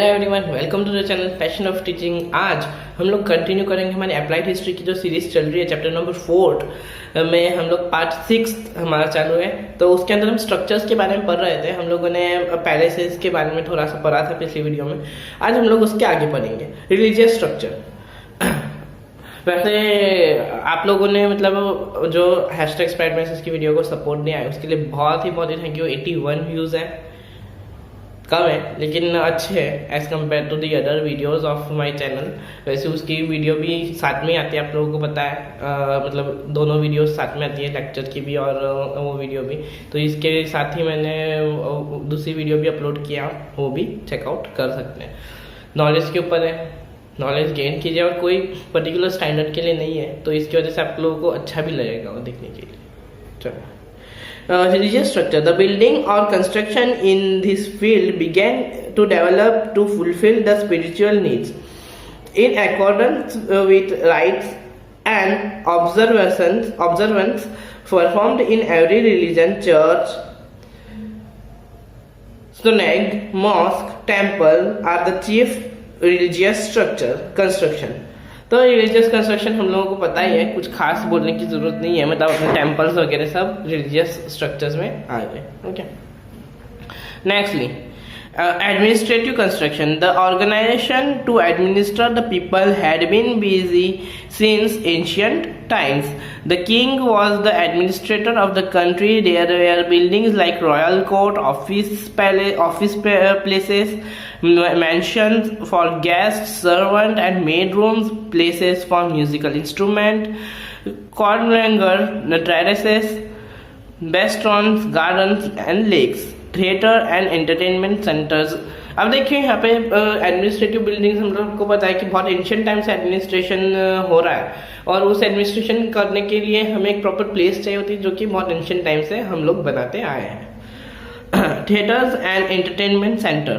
Hello everyone, welcome to the channel passion of teaching. आज हम लोग कंटिन्यू करेंगे हमारी अप्लाइड हिस्ट्री की जो सीरीज चल रही है। चैप्टर नंबर 4 में हम लोग पार्ट 6 हमारा चालू है। तो उसके अंदर हम स्ट्रक्चर्स के बारे में पढ़ रहे थे। हम लोगों ने पैलेसेस के बारे में थोड़ा सा पढ़ा था पिछली वीडियो में। आज हम लोग उसके आगे पढ़ेंगे रिलीजियस स्ट्रक्चर। वैसे आप लोगों ने मतलब जो हैशटैग स्प्रेड मैसेज की वीडियो को सपोर्ट नहीं आया उसके लिए बहुत ही थैंक यू। 81 व्यूज है, कम है लेकिन अच्छे हैं as compare to the other videos of my channel. वैसे उसकी वीडियो भी साथ में आती है, आप लोगों को पता है। मतलब दोनों वीडियोस साथ में आती है, लेक्चर की भी और वो वीडियो भी। तो इसके साथ ही मैंने दूसरी वीडियो भी अपलोड किया, वो भी चेकआउट कर सकते हैं। नॉलेज के ऊपर है, नॉलेज गेन कीजिए और कोई पर्टिकुलर स्टैंडर्ड के लिए नहीं है, तो इसकी वजह से आप लोगों को अच्छा भी लगेगा वो देखने के लिए। चलो, religious structure. The building or construction in this field began to develop to fulfill the spiritual needs. In accordance with rites and observance performed in every religion, church, synagogue, mosque, temple are the chief religious construction. तो religious construction हम लोगों को पता ही है, कुछ खास बोलने की जरूरत नहीं है। मतलब अपने टेम्पल्स वगैरह सब रिलीजियस स्ट्रक्चर्स में आ गए। Okay, nextly administrative construction. The organization to administer the people had been busy since ancient times. The king was the administrator of the country. There were buildings like royal court, office places, mansions for guests, servant and maid rooms, places for musical instrument, quadrangle, terraces, restaurants, gardens and lakes, theatre and entertainment centres. अब देखिए यहाँ पे administrative buildings हम लोग को पता है कि बहुत एंशियंट टाइम से एडमिनिस्ट्रेशन हो रहा है, और उस एडमिनिस्ट्रेशन करने के लिए हमें एक प्रॉपर प्लेस चाहिए होती है, जो कि बहुत एंशियंट टाइम से हम लोग बनाते आए हैं। Theatres and entertainment centre.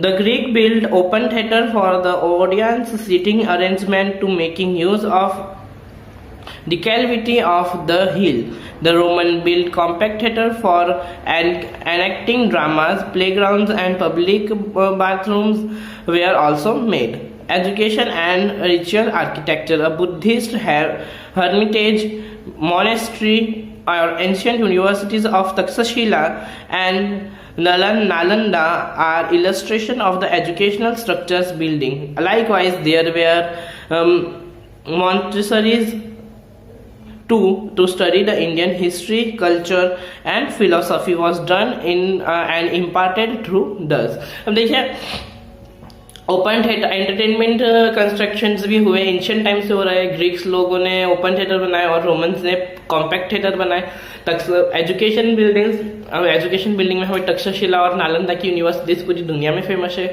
The Greek built open theater for the audience seating arrangement to making use of declivity of the hill. The Roman built compact theater for enacting dramas. Playgrounds and public bathrooms were also made. Education and ritual architecture. A Buddhist hermitage, monastery, or ancient universities of Takshashila and Nalanda are illustration of the educational structures building. Likewise, there were monasteries to study the Indian history, culture and philosophy was done in and imparted through thus. अब देखिए open theatre entertainment constructions भी हुए, ancient time से हो रहा है। Greeks लोगों ने ओपन थिएटर बनाए और रोमन्स ने कॉम्पैक्ट थिएटर बनाए। एजुकेशन बिल्डिंग में हमें तक्षशिला और नालंदा की यूनिवर्सिटीज पूरी दुनिया में फेमस है।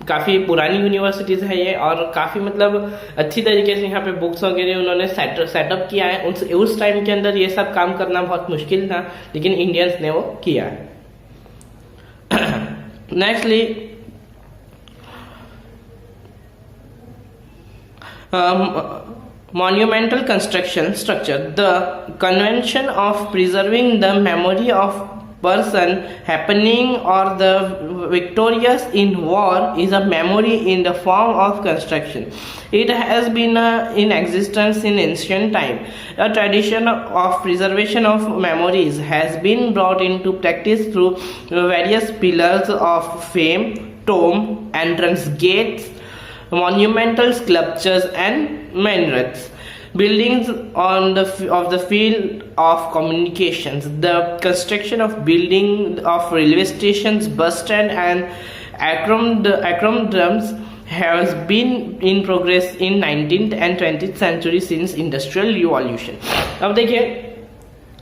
काफ़ी पुरानी यूनिवर्सिटीज़ है ये, और काफ़ी मतलब अच्छी तरीके से यहाँ पे बुक्स वगैरह उन्होंने सेटअप किया है। उस टाइम के अंदर ये सब काम करना बहुत मुश्किल था, लेकिन इंडियंस ने वो किया है। Nextly monumental construction structure. The convention of preserving the memory of person, happening or the victorious in war is a memory in the form of construction. It has been in existence in ancient time. A tradition of preservation of memories has been brought into practice through various pillars of fame, tomb, entrance gates, monumental sculptures and minarets. Buildings of the field of communications. The construction of building of railway stations, bus stand and acromodromes has been in progress in 19th and 20th century since industrial revolution. अब देखिए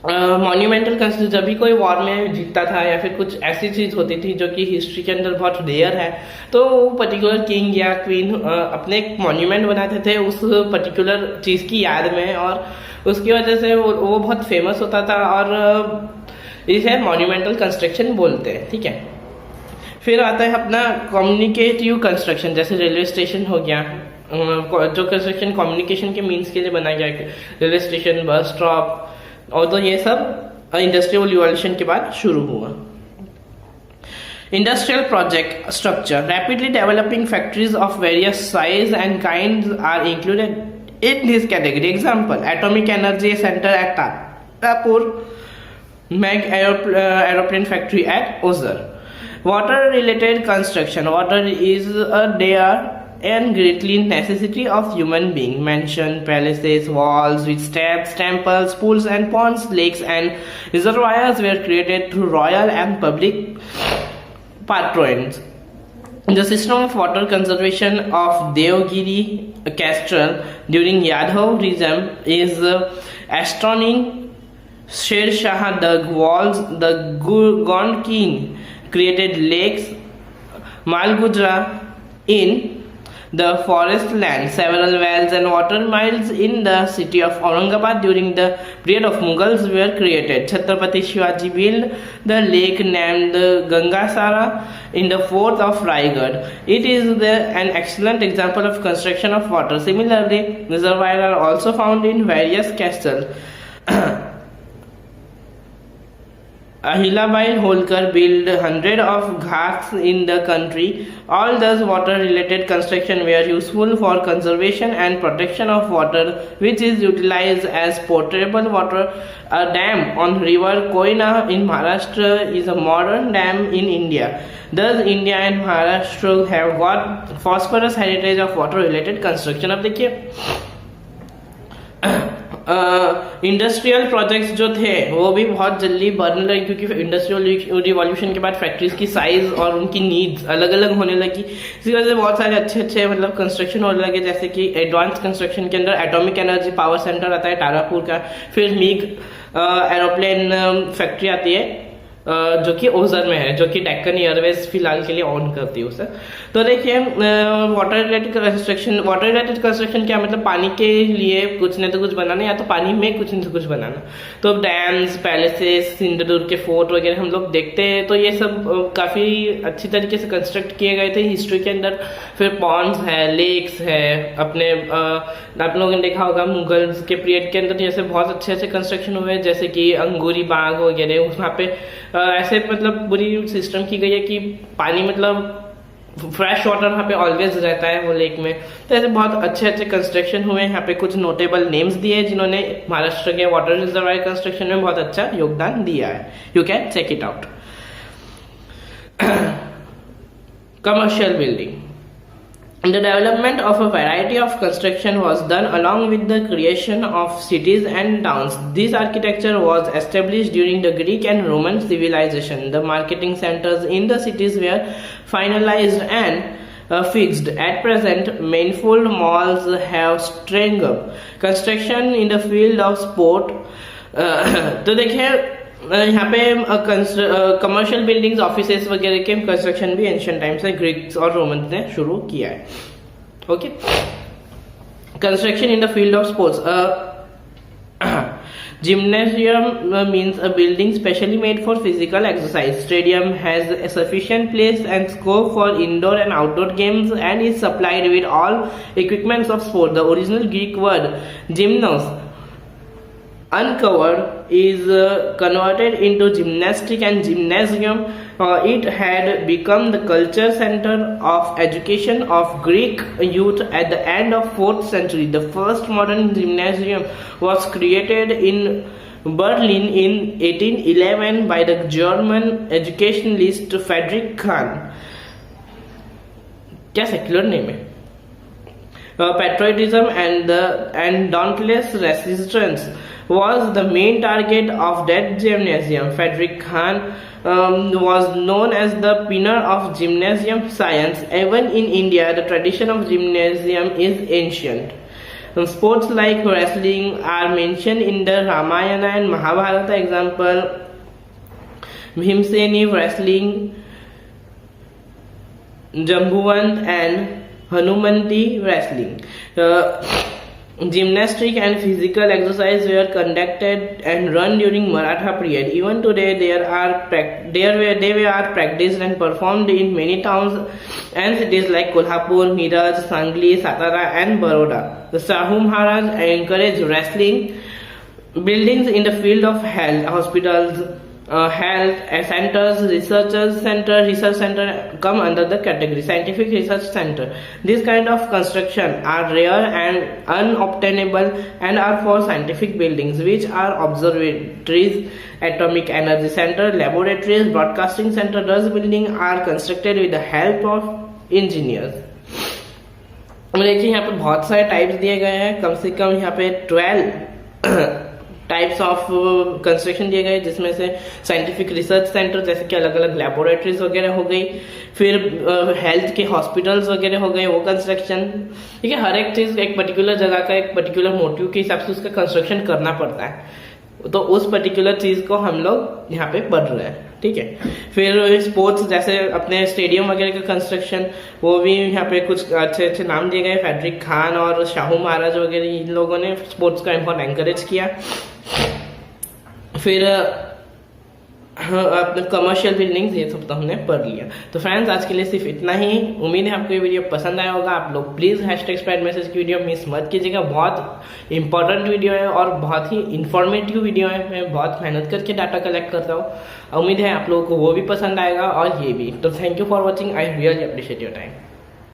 monumental construction, जब भी कोई war में जीतता था या फिर कुछ ऐसी चीज होती थी जो कि हिस्ट्री के अंदर बहुत रेयर है, तो वो पर्टिकुलर किंग या क्वीन अपने एक मॉन्यूमेंट बनाते थे उस पर्टिकुलर चीज की याद में, और उसकी वजह से वो बहुत फेमस होता था, और इसे मॉन्यूमेंटल कंस्ट्रक्शन बोलते हैं। ठीक है, फिर आता है अपना कम्युनिकेटिव कंस्ट्रक्शन, जैसे रेलवे स्टेशन हो गया, जो कंस्ट्रक्शन कम्युनिकेशन के मीन्स के लिए बनाया गया, रेलवे स्टेशन, बस स्टॉप, और तो ये सब इंडस्ट्रियल रिवॉल्यूशन के बाद शुरू हुआ। Industrial project structure. Rapidly developing factories of various size and kinds are included in this category. Example: Atomic Energy Center at Tarapur, Meg Aeroplane Factory at Ozar. Water related construction. Water is a rare and greatly necessity of human being. Mansion, palaces, walls with steps, temples, pools and ponds, lakes and reservoirs were created through royal and public patronage. The system of water conservation of Devgiri Castle during Yadav regime is astonishing. Sher Shah dug walls, the Gond King created lakes, Malgujra in the forest land, several wells and water mills in the city of Aurangabad during the period of Mughals were created. Chhatrapati Shivaji built the lake named Gangasara in the fort of Raigad. It is an excellent example of construction of water. Similarly, reservoirs are also found in various castles. Ahilabai Holkar built hundreds of ghats in the country. All those water-related construction were useful for conservation and protection of water, which is utilized as potable water. A dam on river Koyna in Maharashtra is a modern dam in India. Thus, India and Maharashtra have got phosphorus heritage of water-related construction. अब देखिए industrial projects जो थे वो भी बहुत जल्दी बढ़ने लगे, क्योंकि इंडस्ट्रियल रिवॉल्यूशन के बाद फैक्ट्रीज की साइज और उनकी नीड्स अलग अलग होने लगी. इसी वजह से बहुत सारे अच्छे अच्छे मतलब कंस्ट्रक्शन होने लगे, जैसे कि एडवांस कंस्ट्रक्शन के अंदर एटॉमिक एनर्जी पावर सेंटर आता है तारापुर का, फिर मिग एरोप्लेन फैक्ट्री आती है जो कि ओजर में है, जो कि डेक्कन एयरवेज फिलहाल के लिए ऑन करती है उसे. तो देखिए वाटर रिलेटेड कंस्ट्रक्शन क्या मतलब, पानी के लिए कुछ न तो कुछ बनाना या तो पानी में कुछ न तो कुछ बनाना. तो डैम्स, पैलेसेस, सिंधुदुर्ग के फोर्ट वगैरह हम लोग देखते हैं, तो ये सब काफी अच्छी तरीके से कंस्ट्रक्ट किए गए थे हिस्ट्री के अंदर. फिर पॉन्ड्स है, लेक्स है, अपने आप लोगों ने देखा होगा मुगल्स के पीरियड के अंदर जैसे बहुत अच्छे अच्छे कंस्ट्रक्शन हुए, जैसे कि अंगूरी बाग वगैरह. वहाँ पे ऐसे मतलब पूरी सिस्टम की गई है कि पानी मतलब फ्रेश वाटर वहाँ पे ऑलवेज रहता है वो लेक में. तो ऐसे बहुत अच्छे अच्छे कंस्ट्रक्शन हुए. यहाँ पे कुछ नोटेबल नेम्स दिए जिन्होंने महाराष्ट्र के वाटर रिजर्वायर कंस्ट्रक्शन में बहुत अच्छा योगदान दिया है. You can check it out. Commercial building. The development of a variety of construction was done along with the creation of cities and towns. This architecture was established during the Greek and Roman civilization. The marketing centers in the cities were finalized and fixed. At present, manifold malls have sprung up. Construction in the field of sport. तो देखिए यहाँ पे commercial buildings, offices वगैरह के construction भी ancient time से Greeks और Romans ने शुरू किया है. Okay. Construction in the field of sports. Gymnasium means a building specially made for physical exercise. Stadium has a sufficient place and scope for indoor and outdoor games and is supplied with all equipments of sport. The original Greek word gymnos, uncovered, is converted into gymnastic and gymnasium. It had become the culture center of education of Greek youth at the end of 4th century. The first modern gymnasium was created in Berlin in 1811 by the German educationalist Friedrich Kahn. क्या secular name है. Patriotism and dauntless resistance was the main target of that gymnasium. Friedrich Kahn was known as the pioneer of gymnasium science. Even in India, the tradition of gymnasium is ancient. Sports like wrestling are mentioned in the Ramayana and Mahabharata. Example: Bhimseni wrestling, Jambuwant and Hanumanti wrestling. Gymnastic and physical exercise were conducted and run during Maratha period. Even today, they are practiced and performed in many towns and cities like Kolhapur, Miraj, Sangli, Satara, and Baroda. The Shahu Maharaj encouraged wrestling. Buildings in the field of health, hospitals, health centers, research center come under the category scientific research center. This kind of construction are rare and unobtainable and are for scientific buildings, which are observatories, atomic energy center, laboratories, broadcasting center. Those buildings are constructed with the help of engineers. देखिए यहाँ पे बहुत सारे types दिए गए हैं, कम से कम यहाँ पे 12 टाइप्स ऑफ कंस्ट्रक्शन दिए गए, जिसमें से साइंटिफिक रिसर्च सेंटर जैसे कि अलग अलग लेबोरेटरीज वगैरह हो गई, फिर हेल्थ के हॉस्पिटल्स वगैरह हो गए वो कंस्ट्रक्शन। ठीक है, हर एक चीज एक पर्टिकुलर जगह का एक पर्टिकुलर मोटिव के हिसाब से उसका कंस्ट्रक्शन करना पड़ता है, तो उस पर्टिकुलर चीज को हम लोग यहाँ पे पढ़ रहे हैं। ठीक है, फिर स्पोर्ट्स जैसे अपने स्टेडियम वगैरह का कंस्ट्रक्शन, वो भी यहाँ पे कुछ अच्छे अच्छे नाम दिए गए, फेडरिक खान और शाहू महाराज वगैरह, इन लोगों ने स्पोर्ट्स का बहुत एनकरेज किया। फिर अपने कमर्शियल बिल्डिंग्स, ये सब तो हमने पढ़ लिया। तो फ्रेंड्स, आज के लिए सिर्फ इतना ही। उम्मीद है आपको ये वीडियो पसंद आया होगा। आप लोग प्लीज #स्प्रेड मैसेज की वीडियो मिस मत कीजिएगा, बहुत इंपॉर्टेंट वीडियो है और बहुत ही इंफॉर्मेटिव वीडियो है। मैं बहुत मेहनत करके डाटा कलेक्ट करता हूँ। उम्मीद है आप लोगों को वो भी पसंद आएगा और ये भी। तो thank you for watching, I really appreciate your time.